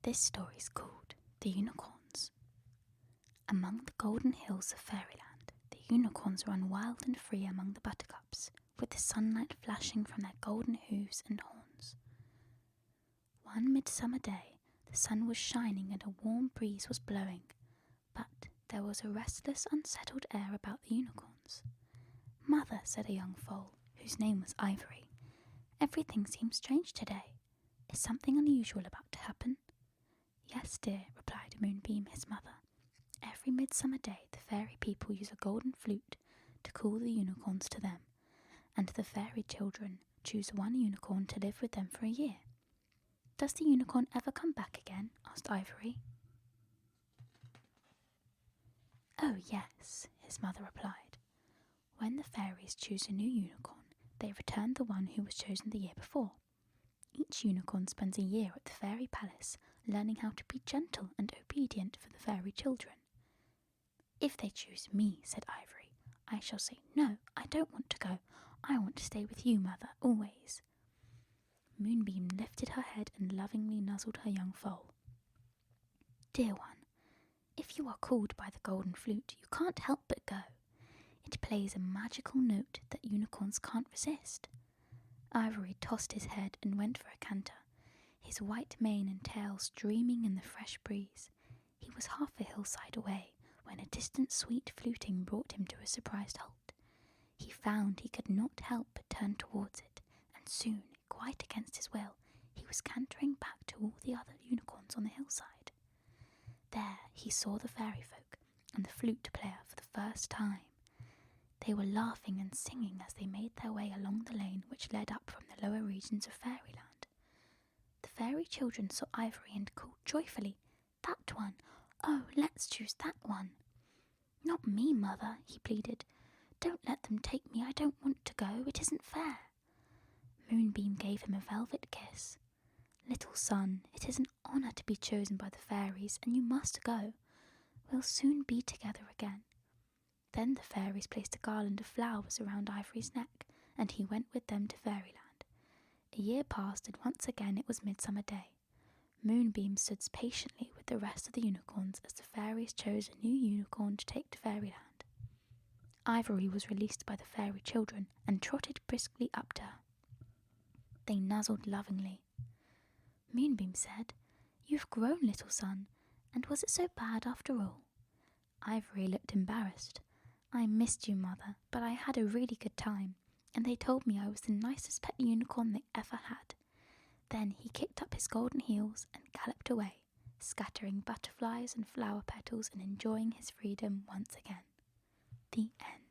This story's called The Unicorns. Among the golden hills of fairyland, the unicorns run wild and free among the buttercups, with the sunlight flashing from their golden hooves and horns. One midsummer day, the sun was shining and a warm breeze was blowing, but there was a restless, unsettled air about the unicorns. "Mother," said a young foal, whose name was Ivory, "everything seems strange today. Is something unusual about to happen?" "Yes, dear," replied Moonbeam, his mother. "Every midsummer day the fairy people use a golden flute to call the unicorns to them, and the fairy children choose one unicorn to live with them for a year." "Does the unicorn ever come back again?" asked Ivory. "Oh, yes," his mother replied. "When the fairies choose a new unicorn, they return the one who was chosen the year before. Each unicorn spends a year at the fairy palace, learning how to be gentle and obedient for the fairy children." "If they choose me," said Ivory, "I shall say, 'No, I don't want to go. I want to stay with you, Mother, always.'" Moonbeam lifted her head and lovingly nuzzled her young foal. "Dear one, if you are called by the golden flute, you can't help but go. It plays a magical note that unicorns can't resist." Ivory tossed his head and went for a canter, his white mane and tail streaming in the fresh breeze. He was half a hillside away when a distant sweet fluting brought him to a surprised halt. He found he could not help but turn towards it, and soon, quite against his will, he was cantering back to all the other unicorns on the hillside. There he saw the fairy folk and the flute player for the first time. They were laughing and singing as they made their way along the lane which led up from the lower regions of fairyland. The fairy children saw Ivory and called joyfully, "That one! Oh, let's choose that one!" "Not me, Mother," he pleaded. "Don't let them take me. I don't want to go. It isn't fair." Moonbeam gave him a velvet kiss. "Little son, it is an honour to be chosen by the fairies, and you must go. We'll soon be together again." Then the fairies placed a garland of flowers around Ivory's neck, and he went with them to fairyland. A year passed, and once again it was Midsummer Day. Moonbeam stood patiently with the rest of the unicorns as the fairies chose a new unicorn to take to fairyland. Ivory was released by the fairy children and trotted briskly up to her. They nuzzled lovingly. Moonbeam said, "You've grown, little son, and was it so bad after all?" Ivory looked embarrassed. "I missed you, Mother, but I had a really good time, and they told me I was the nicest pet unicorn they ever had." Then he kicked up his golden heels and galloped away, scattering butterflies and flower petals and enjoying his freedom once again. The end.